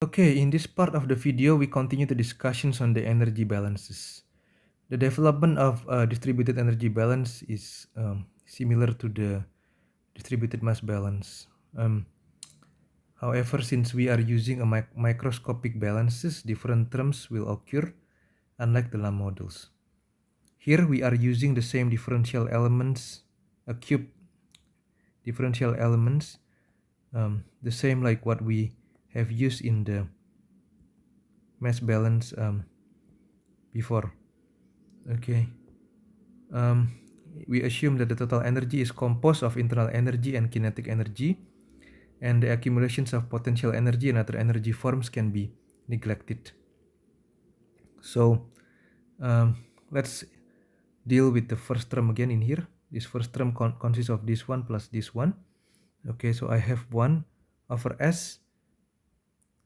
Okay, in this part of the video, we continue the discussions on the energy balances. The development of distributed energy balance is similar to the distributed mass balance. However, since we are using a microscopic balances, different terms will occur, unlike the LAM models. Here we are using the same differential elements, a cube differential elements, the same like what we have used in the mass balance before. Okay. We assume that the total energy is composed of internal energy and kinetic energy, and the accumulations of potential energy and other energy forms can be neglected. So let's deal with the first term again in here. This first term consists of this one plus this one. Okay, so I have 1 over S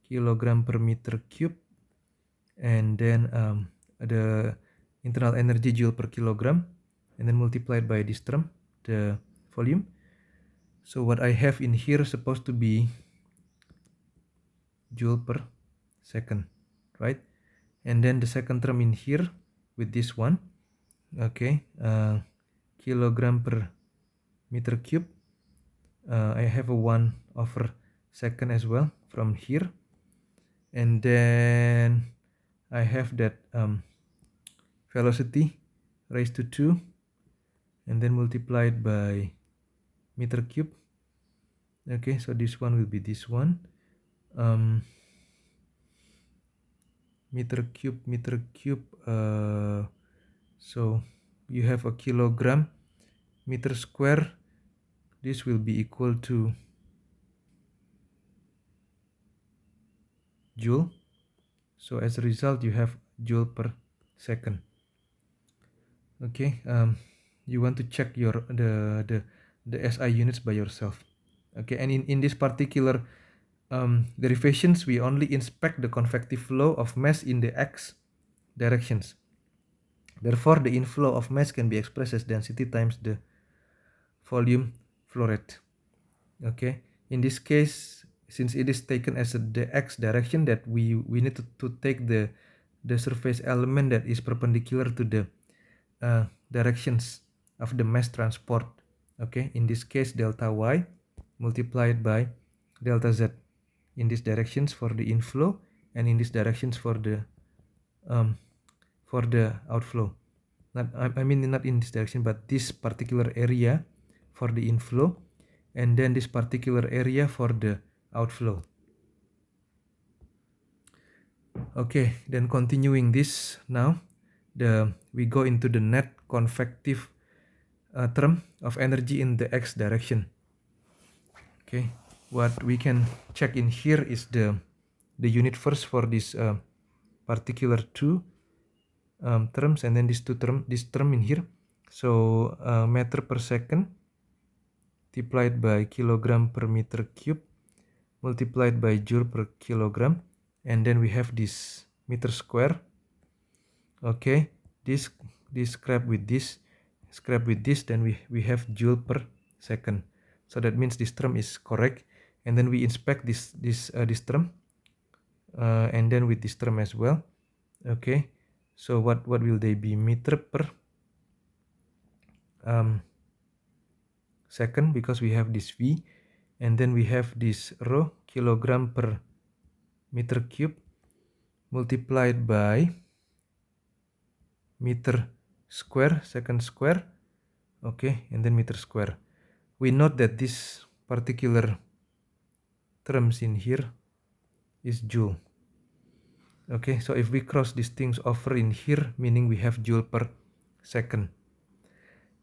kilogram per meter cube, and then the internal energy joule per kilogram, and then multiplied by this term, the volume. So what I have in here is supposed to be joule per second, right? And then the second term in here with this one, okay, kilogram per meter cube. I have a 1 over second as well from here, and then I have that velocity raised to 2, and then multiplied by meter cube. Okay, so this one will be this one, meter cube. So you have a kilogram meter square. This will be equal to joule. So as a result, you have joule per second. Okay, you want to check your the SI units by yourself. Okay, and in this particular derivations, we only inspect the convective flow of mass in the x directions. Therefore, the inflow of mass can be expressed as density times the volume flow rate. Okay, in this case, since it is taken as the x direction, that we need to take the surface element that is perpendicular to the directions of the mass transport. Okay, in this case, delta y multiplied by delta z in these directions for the inflow, and in these directions for the outflow. I mean not in this direction, but this particular area for the inflow, and then this particular area for the outflow. Okay, then continuing this now, we go into the net convective term of energy in the x direction. Okay, what we can check in here is the unit first for this particular two terms, and then this term in here. So meter per second multiplied by kilogram per meter cube multiplied by joule per kilogram, and then we have this meter square. Okay, this scrap with this, then we have joule per second. So that means this term is correct, and then we inspect this term, and then with this term as well. Okay, so what will they be? Meter per second, because we have this v, and then we have this rho, kilogram per meter cube multiplied by meter square, second square. Okay, and then meter square. We note that this particular terms in here is joule. Okay, so if we cross these things over in here, meaning we have joule per second.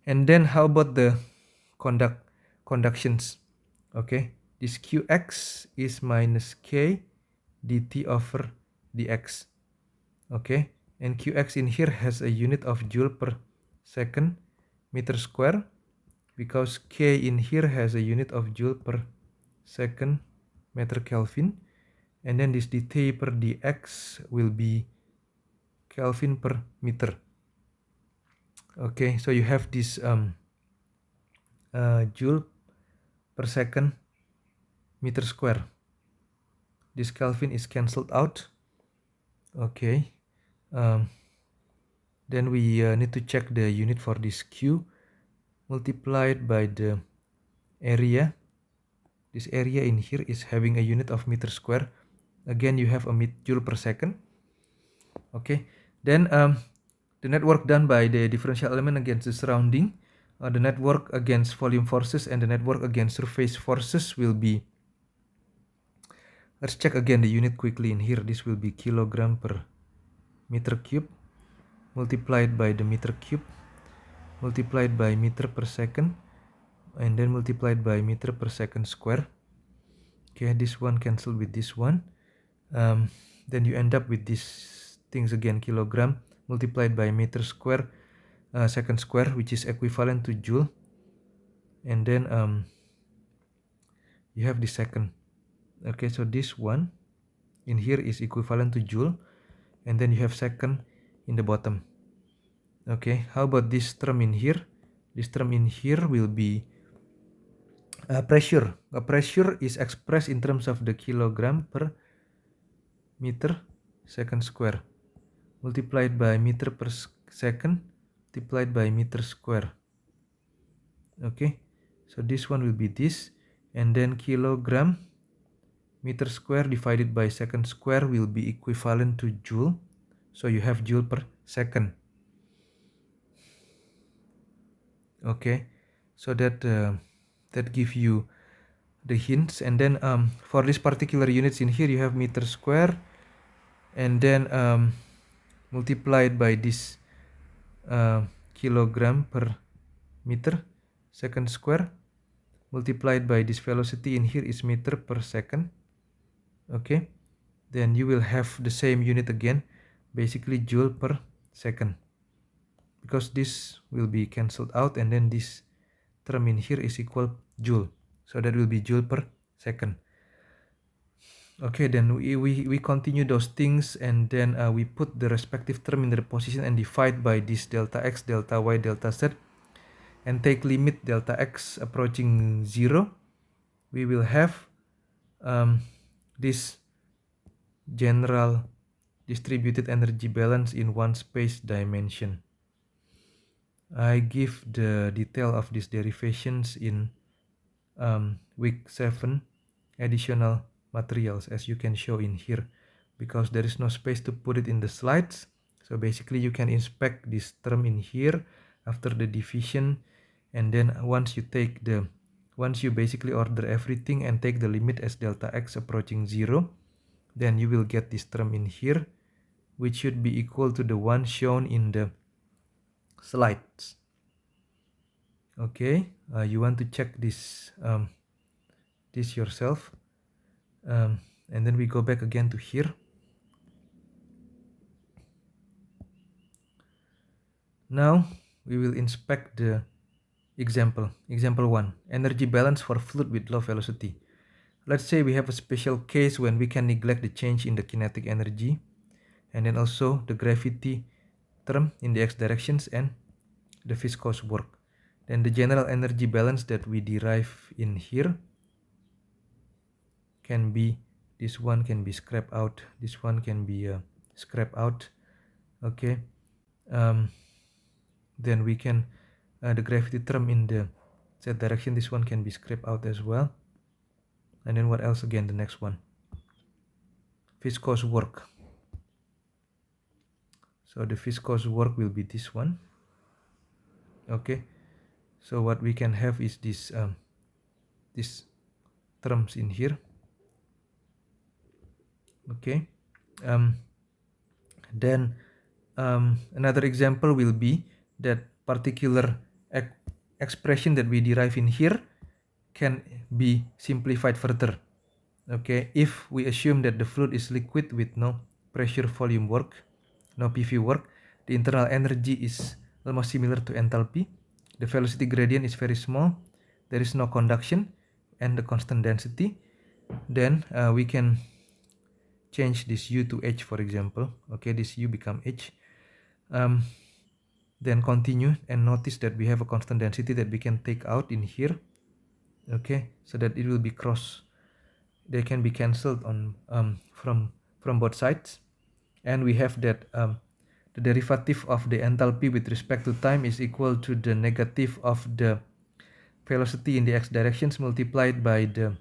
And then how about the conductions? Okay, this qx is minus k dt over dx. Okay, and qx in here has a unit of joule per second meter square, because k in here has a unit of joule per second meter Kelvin, and then this dt per dx will be Kelvin per meter. Okay, so you have this joule per second meter square. This Kelvin is cancelled out. Okay. Then we need to check the unit for this Q multiplied by the area. This area in here is having a unit of meter square. Again, you have a joule per second. Okay. Then the net work done by the differential element against the surrounding, the net work against volume forces, and the net work against surface forces will be, let's check again the unit quickly in here. This will be kilogram per meter cube multiplied by the meter cube multiplied by meter per second and then multiplied by meter per second square. Okay, this one cancel with this one. Then you end up with these things again, kilogram multiplied by meter square second square, which is equivalent to joule. And then you have the second. Okay, so this one in here is equivalent to joule, and then you have second in the bottom. Okay, how about this term in here? This term in here will be pressure. Pressure is expressed in terms of the kilogram per meter second square multiplied by meter per second multiplied by meter square. Okay, so this one will be this, and then kilogram meter square divided by second square will be equivalent to joule. So you have joule per second. Okay, so that give you the hints. And then for this particular units in here, you have meter square, and then multiplied by this kilogram per meter second square multiplied by this velocity in here is meter per second. Okay, then you will have the same unit again, basically joule per second, because this will be cancelled out, and then this term in here is equal joule, so that will be joule per second. Okay, then we continue those things, and then we put the respective term in the position and divide by this delta x, delta y, delta z, and take limit delta x approaching 0. We will have this general distributed energy balance in one space dimension. I give the detail of these derivations in week 7 additional materials, as you can show in here, because there is no space to put it in the slides. So basically you can inspect this term in here after the division, and then once you basically order everything and take the limit as delta x approaching 0, then you will get this term in here, which should be equal to the one shown in the slides. Okay, you want to check this this yourself, and then we go back again to here. Now we will inspect the example 1, energy balance for fluid with low velocity. Let's say we have a special case when we can neglect the change in the kinetic energy, and then also the gravity term in the x directions and the viscous work. Then the general energy balance that we derive in here can be, this one can be scrapped out, this one can be scrapped out. Okay, then we can the gravity term in the z direction, this one can be scrapped out as well. And then what else again? The next one, viscous work. So the viscous work will be this one. Okay, so what we can have is this these terms in here. Okay, then another example will be that particular expression that we derive in here can be simplified further. Okay, if we assume that the fluid is liquid with no pressure volume work, no PV work, the internal energy is almost similar to enthalpy, the velocity gradient is very small, there is no conduction, and the constant density, then we can change this U to H, for example. Okay, this U become H. Then continue and notice that we have a constant density that we can take out in here. Okay, so that it will be cross they can be cancelled on from both sides, and we have that the derivative of the enthalpy with respect to time is equal to the negative of the velocity in the x directions multiplied by the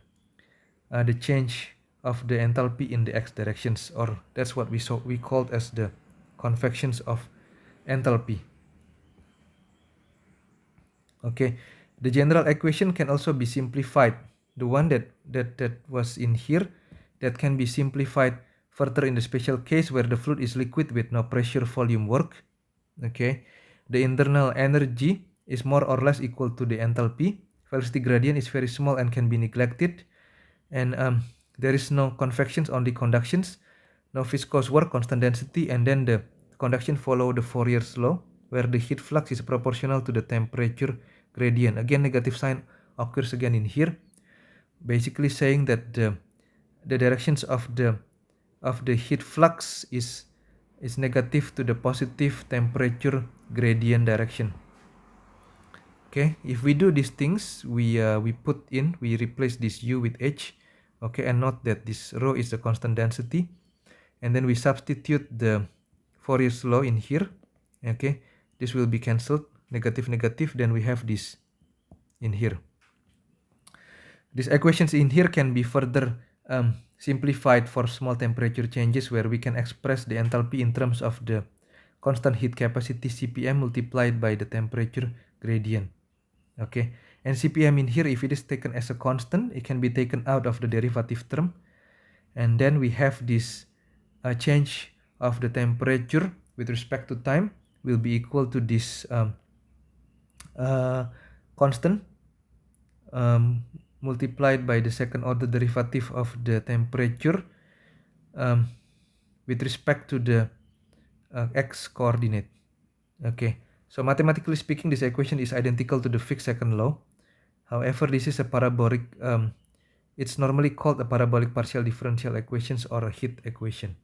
change of the enthalpy in the x directions, or that's what we called as the convections of enthalpy. Okay, the general equation can also be simplified. The one that was in here, that can be simplified further in the special case where the fluid is liquid with no pressure volume work. Okay, the internal energy is more or less equal to the enthalpy. Velocity gradient is very small and can be neglected, and there is no convections, only conductions, no viscous work, constant density, and then the conduction follow the Fourier's law, where the heat flux is proportional to the temperature gradient. Again, negative sign occurs again in here, basically saying that the directions of the heat flux is negative to the positive temperature gradient direction. Okay, if we do these things, we replace this u with h. Okay, and note that this rho is the constant density, and then we substitute the Fourier's law in here. Okay, this will be cancelled, negative negative, then we have this in here. These equations in here can be further simplified for small temperature changes, where we can express the enthalpy in terms of the constant heat capacity CPM multiplied by the temperature gradient. Okay, and CPM in here, if it is taken as a constant, it can be taken out of the derivative term, and then we have this change of the temperature with respect to time will be equal to this constant multiplied by the second order derivative of the temperature with respect to the x coordinate. Okay, so mathematically speaking, this equation is identical to the Fick's second law. However, this is a parabolic, it's normally called a parabolic partial differential equations or a heat equation.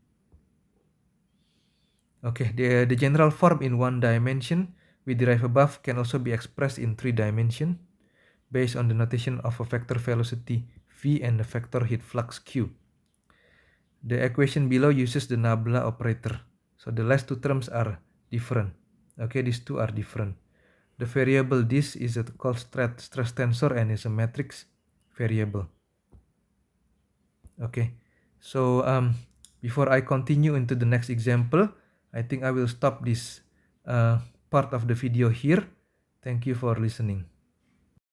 Okay, the general form in one dimension we derive above can also be expressed in 3 dimensions based on the notation of a vector velocity v and a vector heat flux q. The equation below uses the nabla operator, so the last two terms are different. Okay, these two are different. The variable this is called stress tensor and is a matrix variable. Okay, so before I continue into the next example, I think I will stop this part of the video here. Thank you for listening.